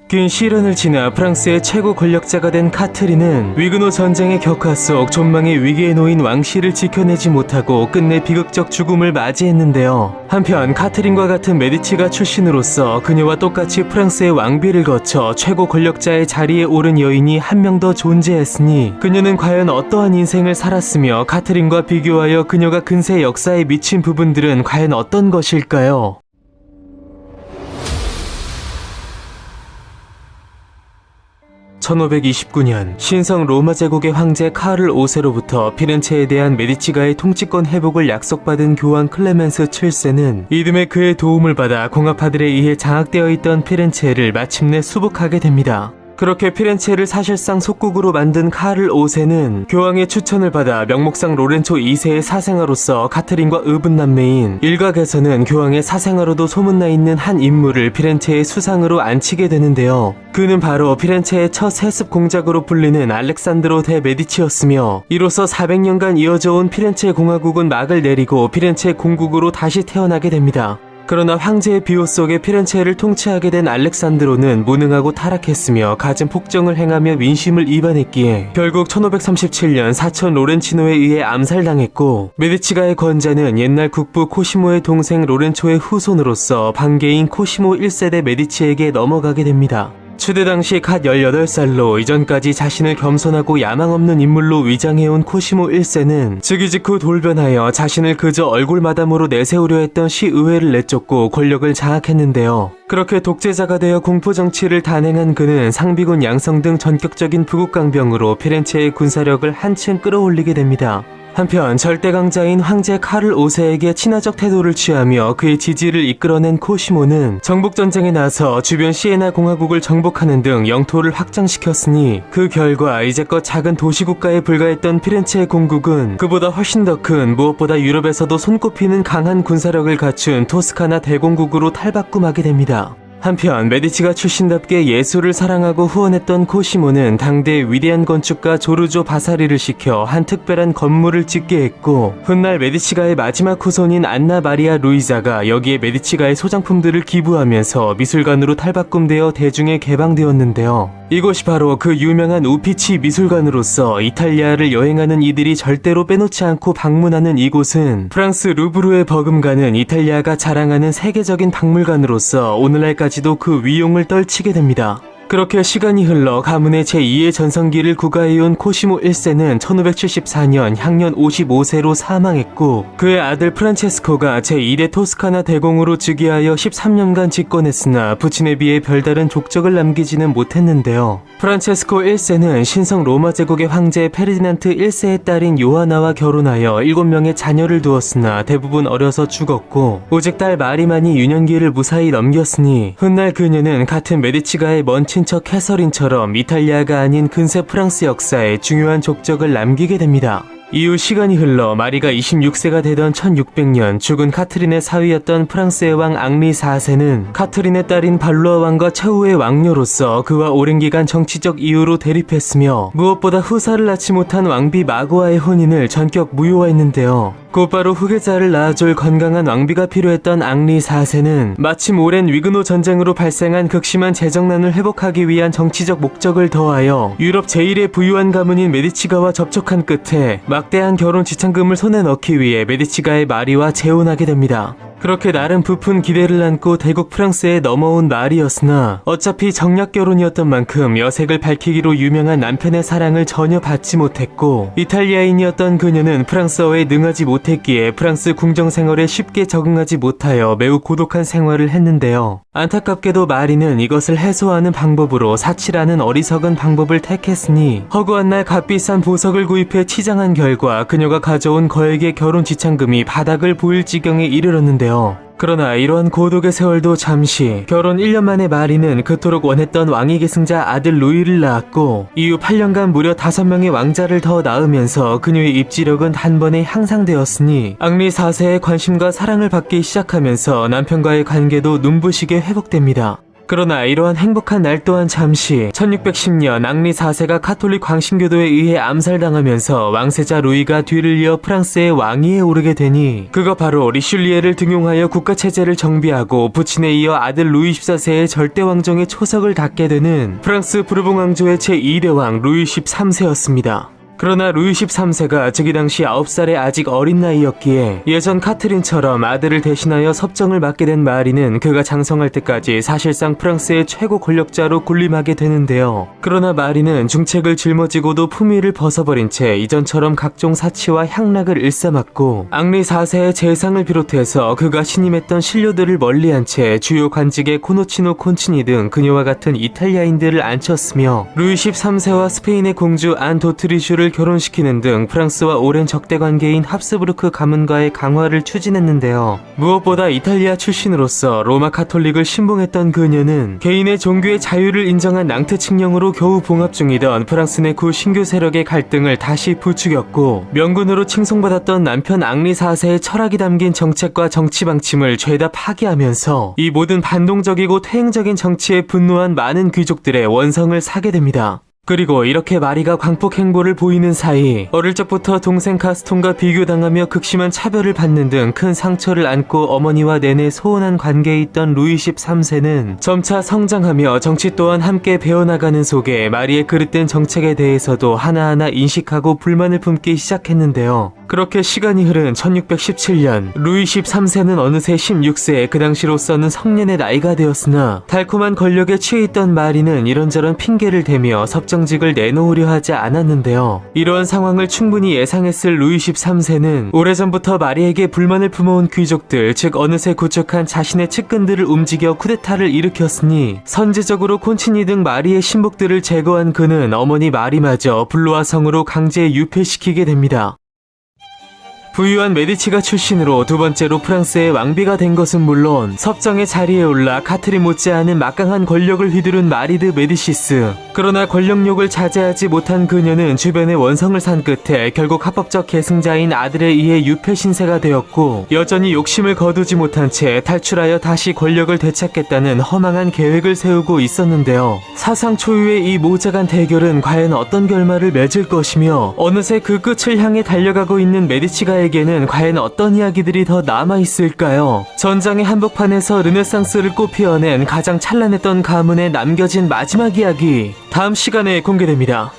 긴 시련을 지나 프랑스의 최고 권력자가 된 카트린은 위그노 전쟁의 격화 속 존망의 위기에 놓인 왕실을 지켜내지 못하고 끝내 비극적 죽음을 맞이했는데요. 한편 카트린과 같은 메디치가 출신으로서 그녀와 똑같이 프랑스의 왕비를 거쳐 최고 권력자의 자리에 오른 여인이 한 명 더 존재했으니 그녀는 과연 어떠한 인생을 살았으며 카트린과 비교하여 그녀가 근세 역사에 미친 부분들은 과연 어떤 것일까요? 1529년 신성 로마 제국의 황제 카를 5세로부터 피렌체에 대한 메디치가의 통치권 회복을 약속받은 교황 클레멘스 7세는 이듬해 그의 도움을 받아 공화파들에 의해 장악되어 있던 피렌체를 마침내 수복하게 됩니다. 그렇게 피렌체를 사실상 속국으로 만든 카를 5세는 교황의 추천을 받아 명목상 로렌초 2세의 사생아로서 카트린과 의붓남매인 일각에서는 교황의 사생아로도 소문나 있는 한 인물을 피렌체의 수상으로 앉히게 되는데요. 그는 바로 피렌체의 첫 세습 공작으로 불리는 알렉산드로 데 메디치였으며 이로써 400년간 이어져온 피렌체 공화국은 막을 내리고 피렌체 공국으로 다시 태어나게 됩니다. 그러나 황제의 비호 속에 피렌체를 통치하게 된 알렉산드로는 무능하고 타락했으며 갖은 폭정을 행하며 민심을 이반했기에 결국 1537년 사촌 로렌치노에 의해 암살당했고 메디치가의 권자는 옛날 국부 코시모의 동생 로렌초의 후손으로서 반개인 코시모 1세대 메디치에게 넘어가게 됩니다. 추대 당시 갓 18살로 이전까지 자신을 겸손하고 야망 없는 인물로 위장해온 코시모 1세는 즉위 직후 돌변하여 자신을 그저 얼굴마담으로 내세우려 했던 시의회를 내쫓고 권력을 장악했는데요. 그렇게 독재자가 되어 공포정치를 단행한 그는 상비군 양성 등 전격적인 부국강병으로 피렌체의 군사력을 한층 끌어올리게 됩니다. 한편 절대강자인 황제 카를 5세에게 친화적 태도를 취하며 그의 지지를 이끌어낸 코시모는 정복전쟁에 나서 주변 시에나 공화국을 정복하는 등 영토를 확장시켰으니 그 결과 이제껏 작은 도시국가에 불과했던 피렌체의 공국은 그보다 훨씬 더 큰 무엇보다 유럽에서도 손꼽히는 강한 군사력을 갖춘 토스카나 대공국으로 탈바꿈하게 됩니다. 한편 메디치가 출신답게 예술을 사랑하고 후원했던 코시모는 당대 위대한 건축가 조르조 바사리를 시켜 한 특별한 건물을 짓게 했고 훗날 메디치가의 마지막 후손인 안나 마리아 루이자가 여기에 메디치가의 소장품들을 기부하면서 미술관으로 탈바꿈되어 대중에 개방되었는데요. 이곳이 바로 그 유명한 우피치 미술관으로서 이탈리아를 여행하는 이들이 절대로 빼놓지 않고 방문하는 이곳은 프랑스 루브르에 버금가는 이탈리아가 자랑하는 세계적인 박물관으로서 오늘날까지도 그 위용을 떨치게 됩니다. 그렇게 시간이 흘러 가문의 제2의 전성기를 구가해온 코시모 1세는 1574년 향년 55세로 사망했고 그의 아들 프란체스코가 제2대 토스카나 대공으로 즉위하여 13년간 집권했으나 부친에 비해 별다른 족적을 남기지는 못했는데요. 프란체스코 1세는 신성 로마 제국의 황제 페르디난트 1세의 딸인 요하나와 결혼하여 7명의 자녀를 두었으나 대부분 어려서 죽었고 오직 딸 마리만이 유년기를 무사히 넘겼으니 훗날 그녀는 같은 메디치가의 먼 친척 캐서린처럼 이탈리아가 아닌 근세 프랑스 역사에 중요한 족적을 남기게 됩니다. 이후 시간이 흘러 마리가 26세가 되던 1600년 죽은 카트린의 사위였던 프랑스의 왕 앙리 4세는 카트린의 딸인 발루아 왕과 최후의 왕녀로서 그와 오랜 기간 정치적 이유로 대립했으며 무엇보다 후사를 낳지 못한 왕비 마고와의 혼인을 전격 무효화했는데요. 곧바로 후계자를 낳아줄 건강한 왕비가 필요했던 앙리 4세는 마침 오랜 위그노 전쟁으로 발생한 극심한 재정난을 회복하기 위한 정치적 목적을 더하여 유럽 제1의 부유한 가문인 메디치가와 접촉한 끝에 막대한 결혼 지참금을 손에 넣기 위해 메디치가의 마리와 재혼하게 됩니다. 그렇게 나름 부푼 기대를 안고 대국 프랑스에 넘어온 마리였으나 어차피 정략 결혼이었던 만큼 여색을 밝히기로 유명한 남편의 사랑을 전혀 받지 못했고 이탈리아인이었던 그녀는 프랑스어에 능하지 못했기에 프랑스 궁정 생활에 쉽게 적응하지 못하여 매우 고독한 생활을 했는데요. 안타깝게도 마리는 이것을 해소하는 방법으로 사치라는 어리석은 방법을 택했으니 허구한 날 값비싼 보석을 구입해 치장한 결과 그녀가 가져온 거액의 결혼 지참금이 바닥을 보일 지경에 이르렀는데요. 그러나 이러한 고독의 세월도 잠시 결혼 1년 만에 마리는 그토록 원했던 왕위 계승자 아들 루이를 낳았고 이후 8년간 무려 5명의 왕자를 더 낳으면서 그녀의 입지력은 단번에 향상되었으니 앙리 4세의 관심과 사랑을 받기 시작하면서 남편과의 관계도 눈부시게 회복됩니다. 그러나 이러한 행복한 날 또한 잠시 1610년 앙리 4세가 카톨릭 광신교도에 의해 암살당하면서 왕세자 루이가 뒤를 이어 프랑스의 왕위에 오르게 되니 그가 바로 리슐리에를 등용하여 국가체제를 정비하고 부친에 이어 아들 루이 14세의 절대왕정의 초석을 닫게 되는 프랑스 부르봉 왕조의 제2대 왕 루이 13세였습니다. 그러나 루이 13세가 즉이 당시 9살의 아직 어린 나이였기에 예전 카트린처럼 아들을 대신하여 섭정을 맡게 된 마리는 그가 장성할 때까지 사실상 프랑스의 최고 권력자로 군림하게 되는데요. 그러나 마리는 중책을 짊어지고도 품위를 벗어버린 채 이전처럼 각종 사치와 향락을 일삼았고 앙리 4세의 재상을 비롯해서 그가 신임했던 신료들을 멀리한 채 주요 관직에 코노치노 콘치니 등 그녀와 같은 이탈리아인들을 앉혔으며 루이 13세와 스페인의 공주 안 도트리슈를 결혼시키는 등 프랑스와 오랜 적대 관계인 합스부르크 가문과의 강화를 추진했는데요. 무엇보다 이탈리아 출신으로서 로마 카톨릭을 신봉했던 그녀는 개인의 종교의 자유를 인정한 낭트 칙령으로 겨우 봉합 중이던 프랑스 내 구 신교 세력의 갈등을 다시 부추겼고 명군으로 칭송받았던 남편 앙리 4세의 철학이 담긴 정책과 정치 방침을 죄다 파기하면서 이 모든 반동적이고 퇴행적인 정치에 분노한 많은 귀족들의 원성을 사게 됩니다. 그리고 이렇게 마리가 광폭 행보를 보이는 사이 어릴 적부터 동생 가스톤과 비교당하며 극심한 차별을 받는 등 큰 상처를 안고 어머니와 내내 소원한 관계에 있던 루이 13세는 점차 성장하며 정치 또한 함께 배워나가는 속에 마리의 그릇된 정책에 대해서도 하나하나 인식하고 불만을 품기 시작했는데요. 그렇게 시간이 흐른 1617년 루이 13세는 어느새 16세, 그 당시로서는 성년의 나이가 되었으나 달콤한 권력에 취해 있던 마리는 이런저런 핑계를 대며 섭정직을 내놓으려 하지 않았는데요. 이러한 상황을 충분히 예상했을 루이 13세는 오래전부터 마리에게 불만을 품어온 귀족들, 즉 어느새 구축한 자신의 측근들을 움직여 쿠데타를 일으켰으니 선제적으로 콘치니 등 마리의 신복들을 제거한 그는 어머니 마리마저 블루아 성으로 강제 유폐시키게 됩니다. 부유한 메디치가 출신으로 두 번째로 프랑스의 왕비가 된 것은 물론 섭정의 자리에 올라 카트린 못지않은 막강한 권력을 휘두른 마리드 메디시스. 그러나 권력욕을 자제하지 못한 그녀는 주변의 원성을 산 끝에 결국 합법적 계승자인 아들에 의해 유폐 신세가 되었고 여전히 욕심을 거두지 못한 채 탈출하여 다시 권력을 되찾겠다는 허망한 계획을 세우고 있었는데요. 사상 초유의 이 모자간 대결은 과연 어떤 결말을 맺을 것이며 어느새 그 끝을 향해 달려가고 있는 메디치가에게는 과연 어떤 이야기들이 더 남아있을까요? 전장의 한복판에서 르네상스를 꽃피워낸 가장 찬란했던 가문에 남겨진 마지막 이야기, 다음 시간에 공개됩니다.